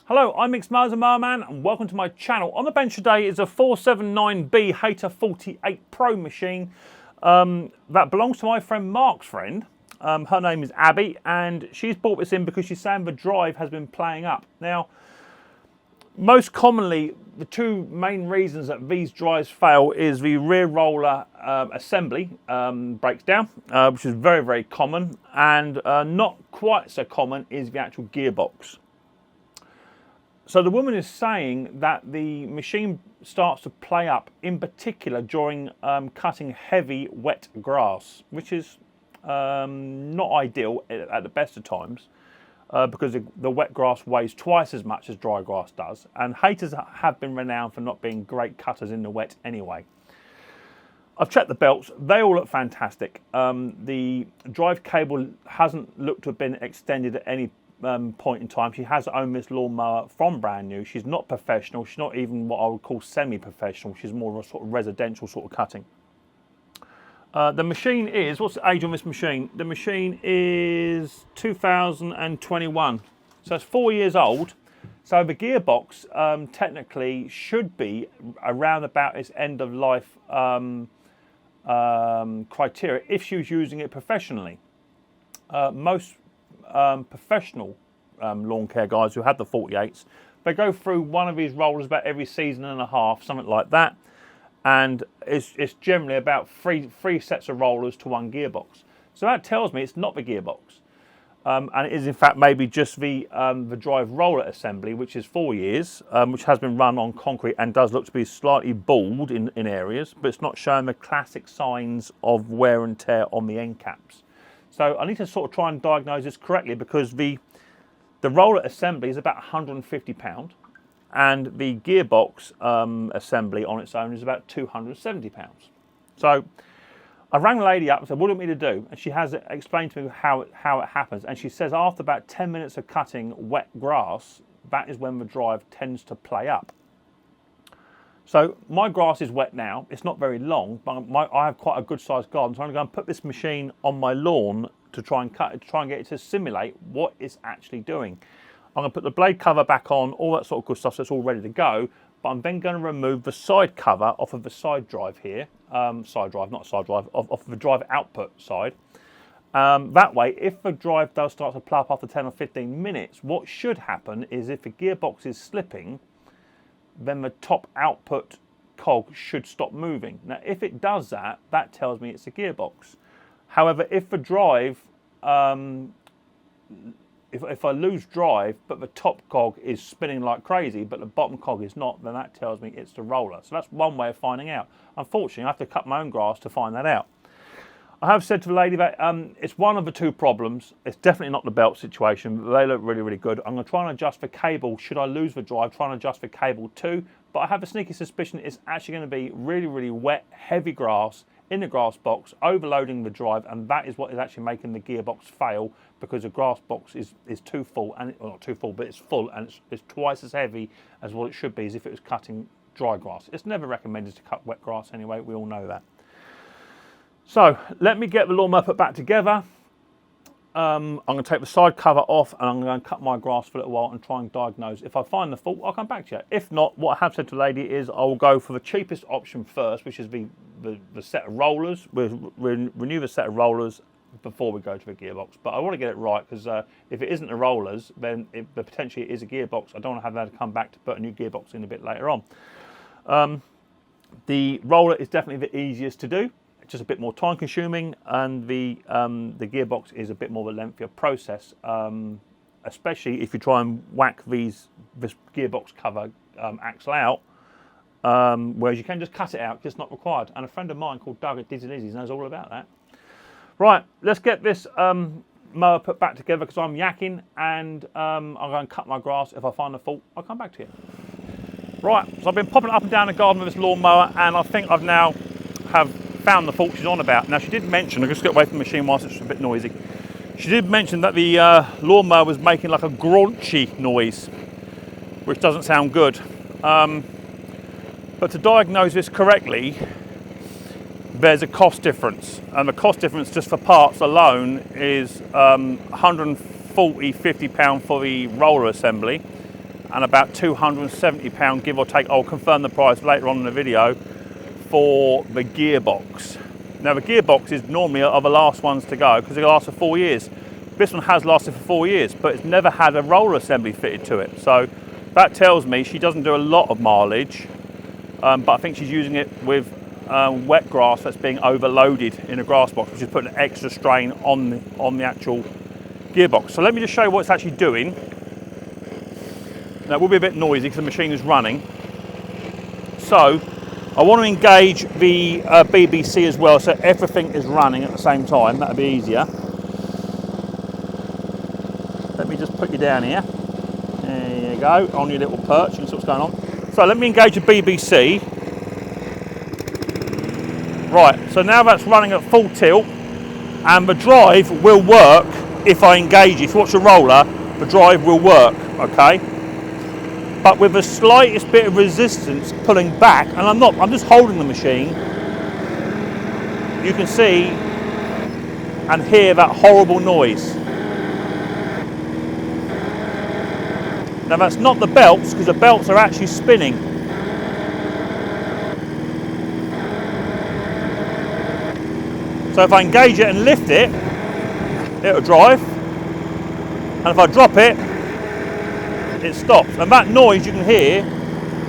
Hello, I'm Micks Mowers and Mower Man, and welcome to my channel. On the bench today is a 479B Hayter 48 Pro machine that belongs to my friend Mark's friend. Her name is Abby, and she's brought this in because she's saying the drive has been playing up. Now, most commonly, the two main reasons that these drives fail is the rear roller assembly breaks down, which is very, very common, and not quite so common is the actual gearbox. So the woman is saying that the machine starts to play up, in particular during cutting heavy, wet grass, which is not ideal at the best of times because the wet grass weighs twice as much as dry grass does. And Hayters have been renowned for not being great cutters in the wet anyway. I've checked the belts, they all look fantastic. The drive cable hasn't looked to have been extended at any point in time. She has owned this lawnmower from brand new. She's not professional. She's not even what I would call semi-professional. She's more of a sort of residential sort of cutting. The machine is, what's the age on this machine? The machine is 2021. So it's 4 years old. So the gearbox technically should be around about its end of life criteria if she was using it professionally. Most professional lawn care guys who have the 48s, they go through one of these rollers about every season and a half, something like that, and it's generally about three sets of rollers to one gearbox. So that tells me it's not the gearbox, and it is in fact maybe just the drive roller assembly, which is 4 years, which has been run on concrete and does look to be slightly bald in areas, but it's not showing the classic signs of wear and tear on the end caps. So I need to sort of try and diagnose this correctly, because the roller assembly is about £150 and the gearbox assembly on its own is about £270. So I rang the lady up and said, what do you want me to do? And she has explained to me how it happens. And she says after about 10 minutes of cutting wet grass, that is when the drive tends to play up. So my grass is wet now. It's not very long, but I have quite a good sized garden. So I'm going to put this machine on my lawn to try and cut it, to try and get it to simulate what it's actually doing. I'm going to put the blade cover back on, all that sort of good stuff, so it's all ready to go. But I'm then going to remove the side cover off of the side drive here. Side drive, not side drive, off the drive output side. That way, if the drive does start to play up after 10 or 15 minutes, what should happen is if the gearbox is slipping, then the top output cog should stop moving. Now, if it does that, that tells me it's a gearbox. However, if the drive, if I lose drive, but the top cog is spinning like crazy, but the bottom cog is not, then that tells me it's the roller. So that's one way of finding out. Unfortunately, I have to cut my own grass to find that out. I have said to the lady that it's one of the two problems. It's definitely not the belt situation, but they look really, really good. I'm going to try and adjust the cable. Should I lose the drive, try and adjust the cable too. But I have a sneaky suspicion it's actually going to be really, really wet, heavy grass in the grass box, overloading the drive, and that is what is actually making the gearbox fail, because the grass box is too full, and well, not too full, but it's full, and it's twice as heavy as what it should be as if it was cutting dry grass. It's never recommended to cut wet grass anyway, we all know that. So let me get the lawnmower put back together. I'm going to take the side cover off and I'm going to cut my grass for a little while and try and diagnose. If I find the fault, I'll come back to you. If not, what I have said to the lady is I will go for the cheapest option first, which is the set of rollers. We'll renew the set of rollers before we go to the gearbox. But I want to get it right, because if it isn't the rollers, then potentially it is a gearbox. I don't want to have that to come back to put a new gearbox in a bit later on. The roller is definitely the easiest to do. Just a bit more time consuming, and the gearbox is a bit more of a lengthier process, especially if you try and whack this gearbox cover axle out, whereas you can just cut it out because it's not required. And a friend of mine called Doug at Dizzy Lizzy's knows all about that. Right, let's get this mower put back together, because I'm yakking, and I'm going to cut my grass. If I find the fault, I'll come back to you. Right, so I've been popping up and down the garden with this lawnmower, and I think I've now found the fault she's on about. Now, she did mention, I'll just get away from the machine whilst it's a bit noisy. She did mention that the lawnmower was making like a graunchy noise, which doesn't sound good. But to diagnose this correctly, there's a cost difference, and the cost difference just for parts alone is £140–50 for the roller assembly and about £270, give or take. I'll confirm the price later on in the video, for the gearbox. Now the gearbox is normally are the last ones to go because it lasts for 4 years. This one has lasted for 4 years, but it's never had a roller assembly fitted to it. So that tells me she doesn't do a lot of mileage, but I think she's using it with wet grass that's being overloaded in a grass box, which is putting extra strain on the actual gearbox. So let me just show you what it's actually doing. Now it will be a bit noisy because the machine is running. So I want to engage the BBC as well, so everything is running at the same time. That'll be easier. Let me just put you down here. There you go, on your little perch. You can see what's going on. So let me engage the BBC. Right, so now that's running at full tilt, and the drive will work if I engage it. If you watch the roller, the drive will work, okay? But with the slightest bit of resistance pulling back, and I'm just holding the machine, you can see and hear that horrible noise. Now that's not the belts, because the belts are actually spinning. So if I engage it and lift it, it'll drive, and if I drop it, it stops. And that noise you can hear,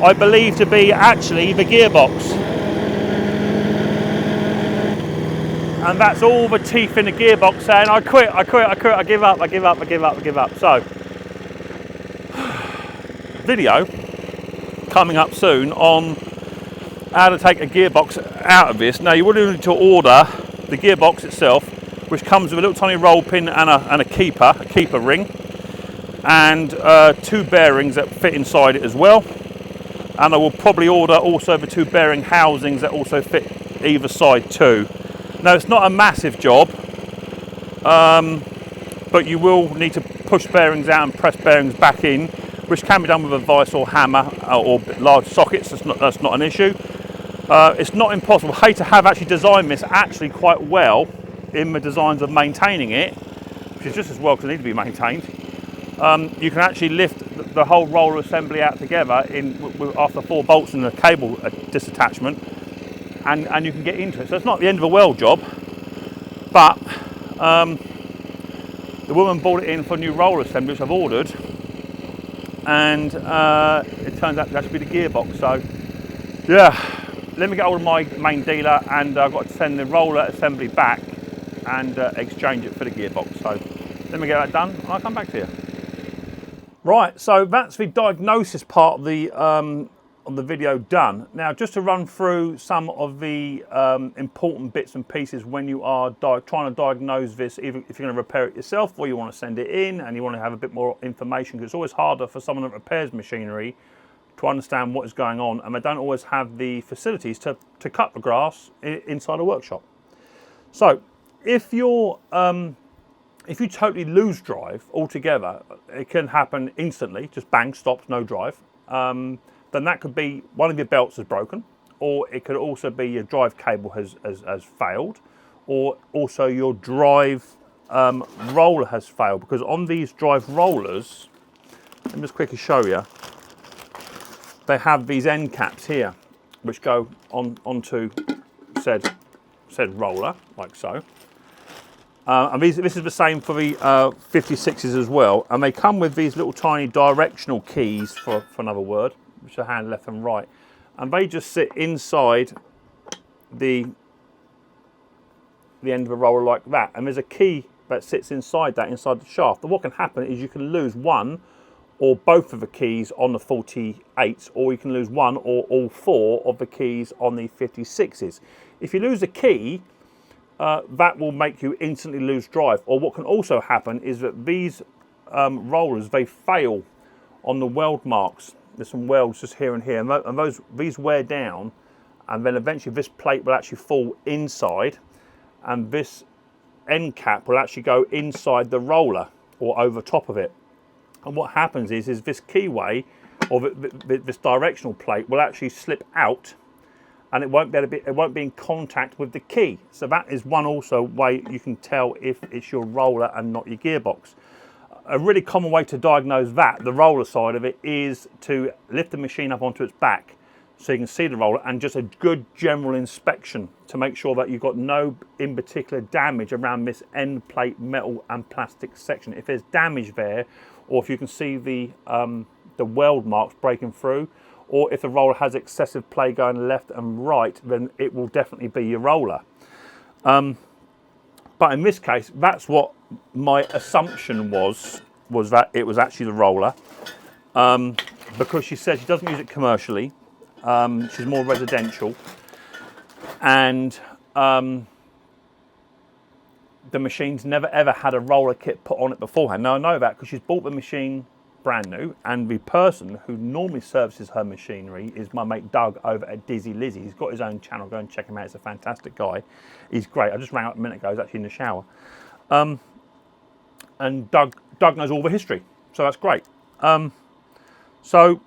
I believe to be actually the gearbox. And that's all the teeth in the gearbox saying, I quit, I quit, I quit, I give up, I give up, I give up, I give up. So, video coming up soon on how to take a gearbox out of this. Now you would need to order the gearbox itself, which comes with a little tiny roll pin and a keeper ring, and 2 bearings that fit inside it as well. And I will probably order also the 2 bearing housings that also fit either side too. Now it's not a massive job, but you will need to push bearings out and press bearings back in, which can be done with a vice or hammer or large sockets. That's not an issue. It's not impossible. Hayter have actually designed this actually quite well in the designs of maintaining it, which is just as well because it needs to be maintained. You can actually lift the whole roller assembly out together after 4 bolts and a cable disattachment, and you can get into it. So it's not the end of the world job, but the woman bought it in for a new roller assembly, which I've ordered, and it turns out to actually be the gearbox. So yeah, let me get hold of my main dealer, and I've got to send the roller assembly back and exchange it for the gearbox. So let me get that done and I'll come back to you. Right, so that's the diagnosis part of the video done. Now, just to run through some of the important bits and pieces when you are trying to diagnose this, even if you're going to repair it yourself or you want to send it in and you want to have a bit more information, because it's always harder for someone that repairs machinery to understand what is going on, and they don't always have the facilities to cut the grass inside a workshop. So, if you totally lose drive altogether, it can happen instantly, just bang, stops, no drive. Then that could be one of your belts is broken, or it could also be your drive cable has failed, or also your drive roller has failed, because on these drive rollers, let me just quickly show you, they have these end caps here, which go onto said roller, like so. And this is the same for the 56s as well, and they come with these little tiny directional keys, for another word, which are hand left and right, and they just sit inside the end of the roller like that, and there's a key that sits inside the shaft. But what can happen is you can lose one or both of the keys on the 48s, or you can lose one or all 4 of the keys on the 56s. If you lose a key, that will make you instantly lose drive. Or what can also happen is that these rollers, they fail on the weld marks. There's some welds just here and here, and these wear down, and then eventually this plate will actually fall inside, and this end cap will actually go inside the roller or over top of it. And what happens is this keyway, or this directional plate, will actually slip out, and it won't be in contact with the key. So that is one also way you can tell if it's your roller and not your gearbox. a really common way to diagnose that, the roller side of it, is to lift the machine up onto its back so you can see the roller, and just a good general inspection to make sure that you've got no in particular damage around this end plate metal and plastic section. If there's damage there, or if you can see the weld marks breaking through, or if the roller has excessive play going left and right, then it will definitely be your roller. But in this case, that's what my assumption was that it was actually the roller, because she said she doesn't use it commercially. She's more residential, and the machine's never ever had a roller kit put on it beforehand. Now I know that because she's bought the machine brand new, and the person who normally services her machinery is my mate Doug over at Dizzy Lizzy. He's got his own channel, go and check him out. He's a fantastic guy. He's great. I just rang up a minute ago, he's actually in the shower. And Doug knows all the history, so that's great. So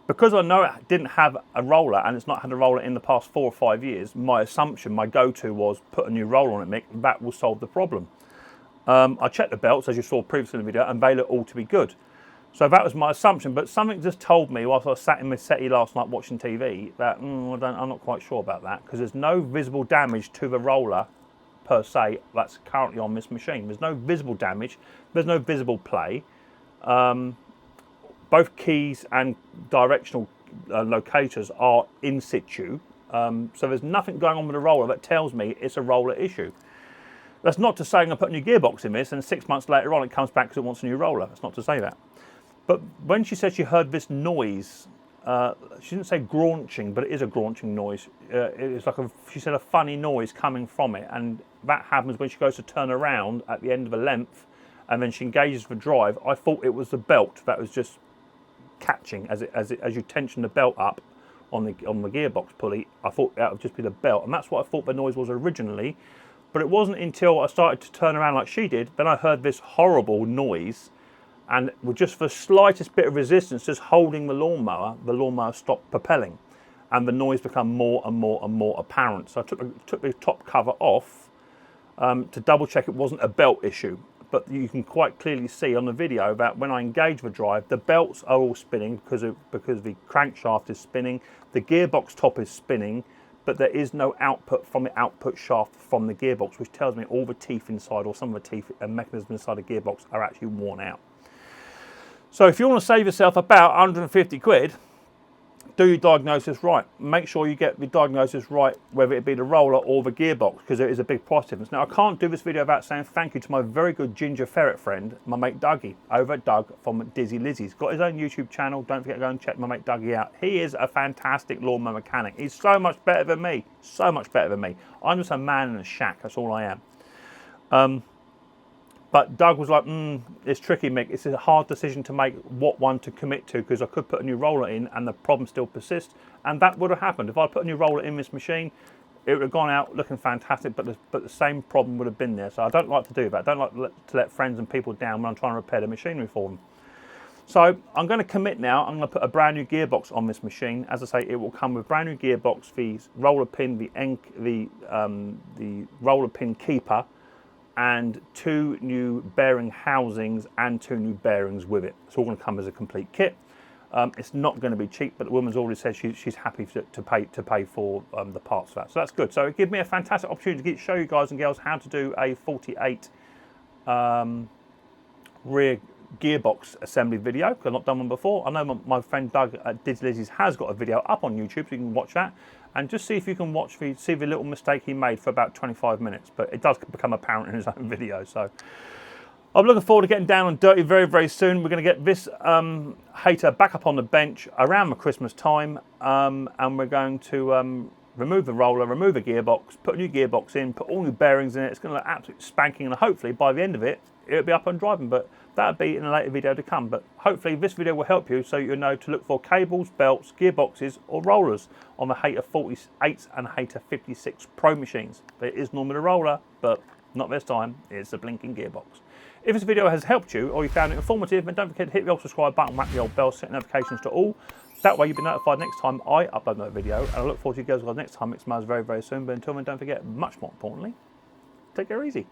because I know it didn't have a roller, and it's not had a roller in the past 4 or 5 years, my assumption, my go-to was put a new roller on it, Mick. That will solve the problem. I checked the belts, as you saw previously in the video, and they look all to be good. So that was my assumption, but something just told me whilst I was sat in my settee last night watching TV that I'm not quite sure about that, because there's no visible damage to the roller per se that's currently on this machine. There's no visible damage, there's no visible play. Both keys and directional locators are in situ, so there's nothing going on with the roller that tells me it's a roller issue. That's not to say I'm going to put a new gearbox in this and 6 months later on it comes back because it wants a new roller. That's not to say that. But when she said she heard this noise, she didn't say graunching, but it is a graunching noise. It's like she said a funny noise coming from it, and that happens when she goes to turn around at the end of a length, and then she engages the drive. I thought it was the belt that was just catching as you tension the belt up on the gearbox pulley. I thought that would just be the belt, and that's what I thought the noise was originally. But it wasn't until I started to turn around like she did, then I heard this horrible noise, and with just the slightest bit of resistance, just holding the lawnmower stopped propelling, and the noise became more and more and more apparent. So I took the top cover off to double check it wasn't a belt issue. But you can quite clearly see on the video that when I engage the drive, the belts are all spinning because the crankshaft is spinning, the gearbox top is spinning, but there is no output from the output shaft from the gearbox, which tells me all the teeth inside, or some of the teeth and mechanisms inside the gearbox, are actually worn out. So if you want to save yourself about 150 quid, do your diagnosis right. Make sure you get the diagnosis right, whether it be the roller or the gearbox, because there is a big price difference. Now, I can't do this video without saying thank you to my very good ginger ferret friend, my mate Dougie, over at Doug from Dizzy Lizzy. He's got his own YouTube channel. Don't forget to go and check my mate Dougie out. He is a fantastic lawnmower mechanic. He's so much better than me. So much better than me. I'm just a man in a shack. That's all I am. But Doug was like, it's tricky, Mick. It's a hard decision to make what one to commit to, because I could put a new roller in and the problem still persists. And that would have happened. If I put a new roller in this machine, it would have gone out looking fantastic, but the same problem would have been there. So I don't like to do that. I don't like to let friends and people down when I'm trying to repair the machinery for them. So I'm going to commit now. I'm going to put a brand new gearbox on this machine. As I say, it will come with brand new gearbox, the roller pin, the roller pin keeper, and 2 new bearing housings and 2 new bearings with it. It's all going to come as a complete kit. It's not going to be cheap, but the woman's already said she's happy to pay for the parts for that. So that's good. So it gives me a fantastic opportunity to show you guys and girls how to do a 48 rear gearbox assembly video, because I've not done one before. I know my friend Doug at Dizzy Lizzy's has got a video up on YouTube, so you can watch that and just see if you can see the little mistake he made for about 25 minutes. But it does become apparent in his own video. So I'm looking forward to getting down and dirty very, very soon. We're going to get this Hayter back up on the bench around the Christmas time, and we're going to remove the roller, remove the gearbox, put a new gearbox in, put all new bearings in it. It's going to look absolutely spanking, and hopefully by the end of it, it'll be up and driving. But that'll be in a later video to come. But hopefully this video will help you, so you know to look for cables, belts, gearboxes or rollers on the Hayter 48 and Hayter 56 Pro machines. It is normally a roller, but not this time. It's a blinking gearbox. If this video has helped you or you found it informative, then don't forget to hit the old subscribe button, whack the old bell, set notifications to all. That way you'll be notified next time I upload another video. And I look forward to you guys next time. Micks Mowers very, very soon. But until then, don't forget, much more importantly, take care easy.